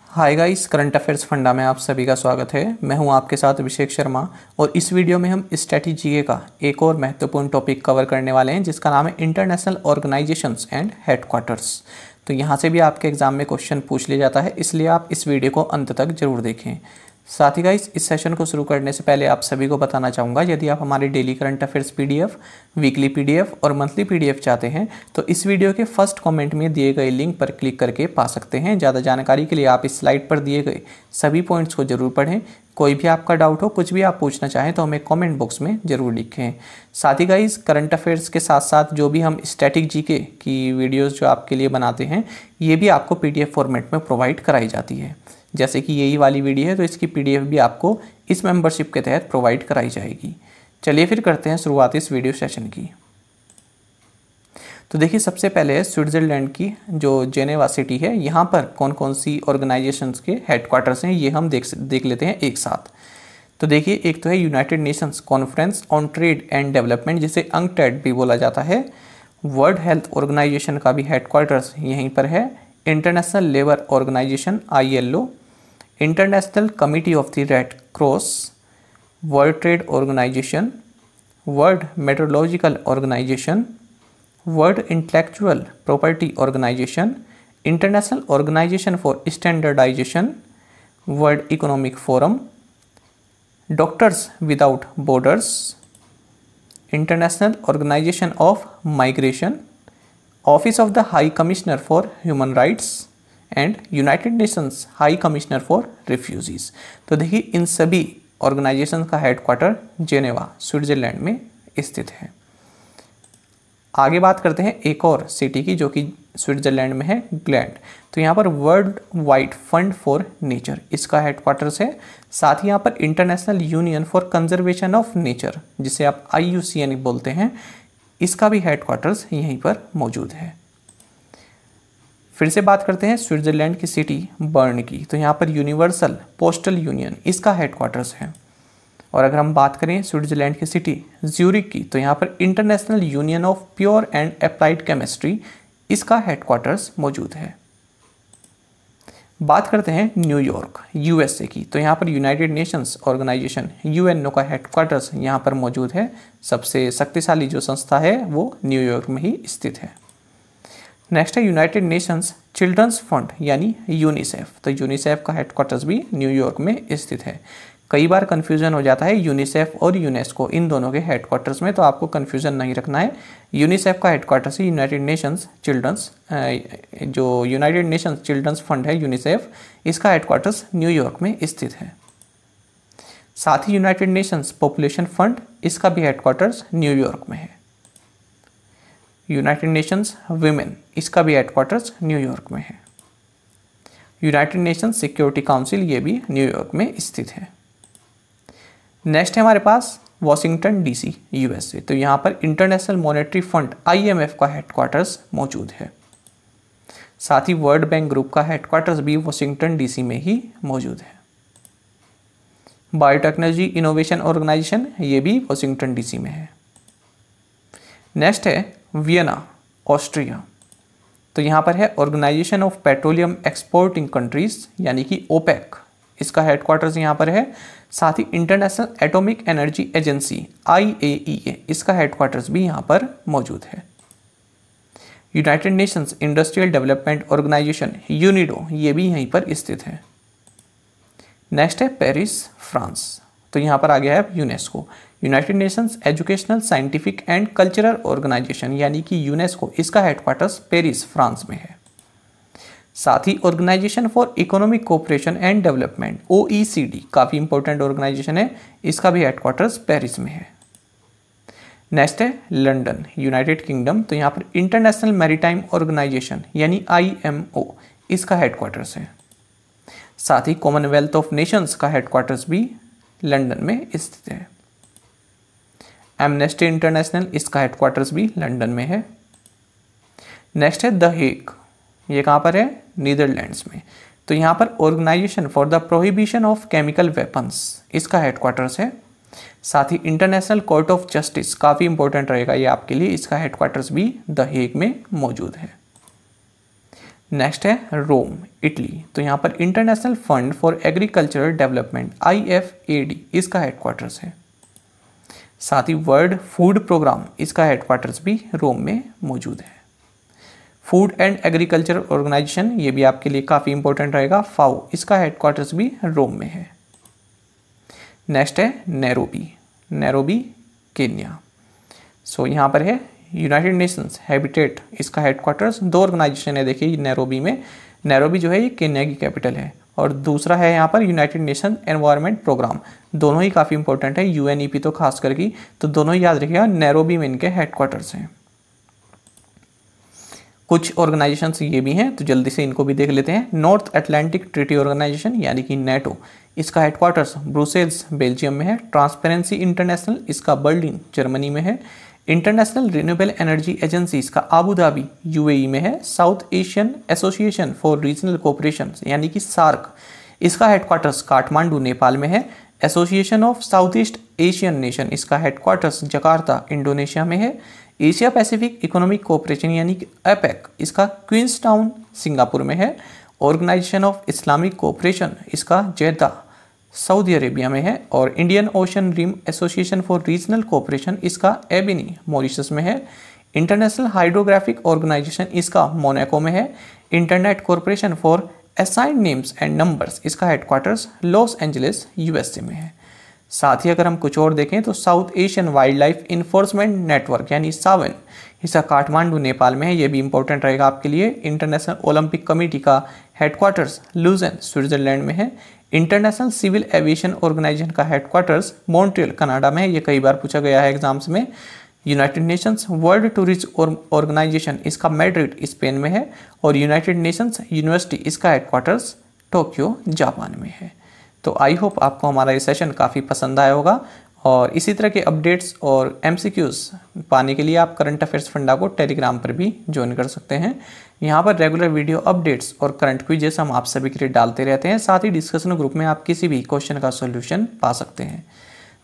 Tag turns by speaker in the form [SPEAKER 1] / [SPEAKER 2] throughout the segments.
[SPEAKER 1] Hi guys, current affairs funda में आप सभी का स्वागत है। मैं हूं आपके साथ अभिषेक शर्मा और इस वीडियो में हम स्ट्रेटेजी का एक और महत्वपूर्ण टॉपिक कवर करने वाले हैं जिसका नाम है इंटरनेशनल ऑर्गेनाइजेशंस एंड हेडक्वार्टर्स। तो यहां से भी आपके एग्जाम में क्वेश्चन पूछ लिया जाता है, इसलिए आप इस वीडियो को अंत तक जरूर देखें। साथ ही गाइस, इस सेशन को शुरू करने से पहले आप सभी को बताना चाहूँगा, यदि आप हमारे daily current affairs PDF, weekly PDF और मंथली पीडीएफ चाहते हैं तो इस वीडियो के फर्स्ट कमेंट में दिए गए लिंक पर क्लिक करके पा सकते हैं। ज़्यादा जानकारी के लिए आप इस स्लाइड पर दिए गए सभी पॉइंट्स को जरूर पढ़ें। कोई भी आपका डाउट हो, कुछ भी आप पूछना चाहें तो हमें कमेंट बॉक्स में ज़रूर लिखें। साथ ही गाइस, करंट अफेयर्स के साथ साथ जो भी हम स्टैटिक जीके की वीडियोस जो आपके लिए बनाते हैं, ये भी आपको पीडीएफ फॉर्मेट में प्रोवाइड कराई जाती है। जैसे कि यही वाली वीडियो है तो इसकी पीडीएफ भी आपको इस मेंबरशिप के तहत प्रोवाइड कराई जाएगी। चलिए फिर करते हैं शुरुआत इस वीडियो सेशन की। तो देखिए, सबसे पहले स्विट्ज़रलैंड की जो जेनेवा सिटी है, यहाँ पर कौन कौन सी ऑर्गेनाइजेशंस के हेडक्वार्टर्स हैं ये हम देख लेते हैं एक साथ। तो देखिए, एक तो है United Nations conference on trade and development, जिसे UNCTAD भी बोला जाता है। वर्ल्ड हेल्थ ऑर्गेनाइजेशन का भी हेडक्वार्टर्स यहीं पर है। International Labour Organisation ILO, International Committee of the Red Cross, World Trade Organisation, World Meteorological Organisation, World Intellectual Property Organisation, International Organisation for Standardisation, World Economic Forum, Doctors Without Borders, International Organisation of Migration, Office of the High Commissioner for Human Rights and United Nations High Commissioner for Refugees. तो देखिए, इन सभी organisation का headquarter Geneva Switzerland में स्थित है। आगे बात करते हैं एक और सिटी की जो कि स्विट्जरलैंड में है, ग्लैंड। तो यहाँ पर world wide fund for nature इसका हेडक्वार्टर्स है। साथ ही यहाँ पर international union for conservation of nature, जिसे आप IUCN बोलते हैं, इसका भी हेडक्वार्टर्स यहीं पर मौजूद है। फिर से बात करते हैं स्विट्जरलैंड की सिटी बर्न की। तो यहाँ पर यूनिवर्सल पोस्टल यूनियन इसका हेडक्वार्टर्स है। और अगर हम बात करें स्विट्जरलैंड की सिटी ज्यूरिक की, तो यहाँ पर international union of pure and applied chemistry इसका हेडक्वार्टर्स मौजूद है। बात करते हैं न्यूयॉर्क USA की। तो यहाँ पर यूनाइटेड नेशंस ऑर्गेनाइजेशन UNO का हेडक्वार्टर्स यहाँ पर मौजूद है। सबसे शक्तिशाली जो संस्था है वो न्यूयॉर्क में ही स्थित है। नेक्स्ट है यूनाइटेड नेशंस चिल्ड्रंस फंड यानी यूनिसेफ। तो यूनिसेफ का हेडक्वार्टर्स भी न्यूयॉर्क में स्थित है। कई बार कन्फ्यूजन हो जाता है यूनिसेफ और यूनेस्को इन दोनों के हेडक्वार्टर्स में, तो आपको कन्फ्यूजन नहीं रखना है। यूनिसेफ का हेडक्वार्टर्स ही यूनाइटेड नेशंस चिल्ड्रंस, जो यूनाइटेड नेशंस चिल्ड्रंस फंड है यूनिसेफ, इसका हेडक्वार्टर्स न्यूयॉर्क में स्थित है। साथ ही यूनाइटेड नेशंस पॉपुलेशन फंड इसका भी हेडक्वार्टर्स न्यूयॉर्क में है। यूनाइटेड नेशंस विमेन इसका भी हेडक्वार्टर्स न्यूयॉर्क में है। यूनाइटेड नेशंस सिक्योरिटी काउंसिल ये भी न्यूयॉर्क में स्थित है। नेक्स्ट है हमारे पास वॉशिंगटन DC USA। तो यहाँ पर इंटरनेशनल मॉनेटरी फंड IMF का हेडक्वार्टर्स मौजूद है। साथ ही वर्ल्ड बैंक ग्रुप का हेडक्वार्टर्स भी वॉशिंगटन DC में ही मौजूद है। बायोटेक्नोलॉजी इनोवेशन ऑर्गेनाइजेशन ये भी वॉशिंगटन DC में है। नेक्स्ट है वियना ऑस्ट्रिया। तो यहाँ पर है Organisation of Petroleum Exporting Countries यानी कि OPEC, इसका हेडक्वार्टर्स यहाँ पर है। साथ ही International Atomic Energy Agency IAEA इसका हेडक्वार्टर्स भी यहाँ पर मौजूद है। United Nations Industrial Development Organisation UNIDO ये भी यहीं पर स्थित है। नेक्स्ट है पेरिस फ्रांस। तो यहाँ पर आ गया है UNESCO, United Nations Educational Scientific and Cultural Organisation यानी कि यूनेस्को, इसका हेडक्वार्टर्स पेरिस फ्रांस में है। साथ ही Organisation for Economic Cooperation and Development OECD काफ़ी इंपॉर्टेंट ऑर्गेनाइजेशन है, इसका भी हेडक्वार्टर्स पेरिस में है। नेक्स्ट है लंदन यूनाइटेड किंगडम। तो यहाँ पर इंटरनेशनल मैरीटाइम ऑर्गेनाइजेशन यानी IMO इसका हेडक्वार्टर्स है। साथ ही कॉमनवेल्थ ऑफ नेशंस का हेडक्वार्टर्स भी लंदन में स्थित है। एमनेस्टी इंटरनेशनल इसका हेडक्वार्टर्स भी लंदन में है। नेक्स्ट है द हेग, ये कहाँ पर है? नीदरलैंड्स में। तो यहाँ पर Organisation for the Prohibition of Chemical Weapons इसका हेडक्वार्टर्स है। साथ ही इंटरनेशनल कोर्ट ऑफ जस्टिस काफ़ी इंपॉर्टेंट रहेगा ये आपके लिए, इसका हेडक्वार्टर्स भी द हेग में मौजूद है। नेक्स्ट है रोम, इटली। तो यहाँ पर international fund for agricultural development IFAD इसका हेडक्वार्टर्स है। साथ ही वर्ल्ड फूड प्रोग्राम इसका हेडक्वार्टर्स भी रोम में मौजूद है। फूड एंड एग्रीकल्चर ऑर्गेनाइजेशन, ये भी आपके लिए काफ़ी इंपॉर्टेंट रहेगा, FAO इसका हेडक्वार्टर्स भी रोम में है। नेक्स्ट है नैरोबी, नैरोबी केन्या। सो यहाँ पर है यूनाइटेड नेशंस हैबिटेट इसका हेडक्वार्टर्स। दो ऑर्गेनाइजेशन है देखिए नैरोबी में। नैरोबी जो है ये केन्या की कैपिटल है और दूसरा है यहाँ पर यूनाइटेड नेशन एनवायरनमेंट प्रोग्राम। दोनों ही काफ़ी इंपॉर्टेंट है, UNEP तो खास करके, तो दोनों ही याद रखिएगा, नैरोबी में इनके हेडक्वार्टर्स हैं। कुछ ऑर्गेनाइजेशंस ये भी हैं तो जल्दी से इनको भी देख लेते हैं। नॉर्थ अटलांटिक ट्रीटी ऑर्गेनाइजेशन यानी कि NATO, इसका हेडक्वार्टर्स ब्रुसेल्स बेल्जियम में है। ट्रांसपेरेंसी इंटरनेशनल इसका बर्लिन जर्मनी में है। इंटरनेशनल रिन्यूएबल एनर्जी एजेंसी इसका आबू धाबी UAE में है। South Asian association for Regional cooperation यानी कि SAARC इसका हेडक्वार्टर्स काठमांडू नेपाल में है। Association of south east Asian nation इसका हेडक्वार्टर्स जकार्ता इंडोनेशिया में है। एशिया पैसिफिक इकोनॉमिक कोऑपरेशन यानी कि APEC इसका क्वींसटाउन सिंगापुर में है। ऑर्गेनाइजेशन ऑफ इस्लामिक कोऑपरेशन इसका जेद्दा सऊदी अरेबिया में है। और Indian Ocean Rim Association for Regional Cooperation इसका एबिनी मॉरिशस में है। इंटरनेशनल हाइड्रोग्राफिक ऑर्गेनाइजेशन इसका मोनाको में है। Internet Corporation for Assigned Names and Numbers इसका हेडक्वार्टर्स लॉस एंजलिस USA में है। साथ ही अगर हम कुछ और देखें तो south Asian wild life enforcement network यानी SAWEN इसका काठमांडू नेपाल में है, ये भी इंपॉर्टेंट रहेगा आपके लिए। इंटरनेशनल ओलंपिक कमेटी का हेडक्वार्टर्स लुज़ेन स्विट्जरलैंड में है। इंटरनेशनल सिविल एविएशन ऑर्गेनाइजेशन का हेडक्वार्टर्स मॉन्ट्रियल कनाडा में है, ये कई बार पूछा गया है एग्जाम्स में। United Nations World Tourism Organisation इसका मैड्रिड स्पेन में है। और यूनाइटेड नेशंस यूनिवर्सिटी इसका हेडक्वार्टर्स टोक्यो जापान में है। तो आई होप आपको हमारा ये सेशन काफ़ी पसंद आया होगा और इसी तरह के अपडेट्स और MCQs पाने के लिए आप करंट अफेयर्स फंडा को टेलीग्राम पर भी ज्वाइन कर सकते हैं। यहाँ पर रेगुलर वीडियो अपडेट्स और करंट क्विजेस हम आप सभी के लिए डालते रहते हैं। साथ ही डिस्कशन ग्रुप में आप किसी भी क्वेश्चन का सॉल्यूशन पा सकते हैं।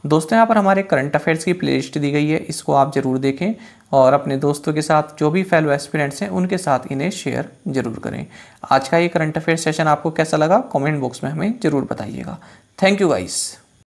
[SPEAKER 1] दोस्तों यहाँ पर हमारे करंट अफेयर्स की प्लेलिस्ट दी गई है, इसको आप ज़रूर देखें और अपने दोस्तों के साथ जो भी फेलो एस्पिरेंट्स हैं उनके साथ इन्हें शेयर जरूर करें। आज का ये करंट अफेयर सेशन आपको कैसा लगा कमेंट बॉक्स में हमें ज़रूर बताइएगा। Thank you guys.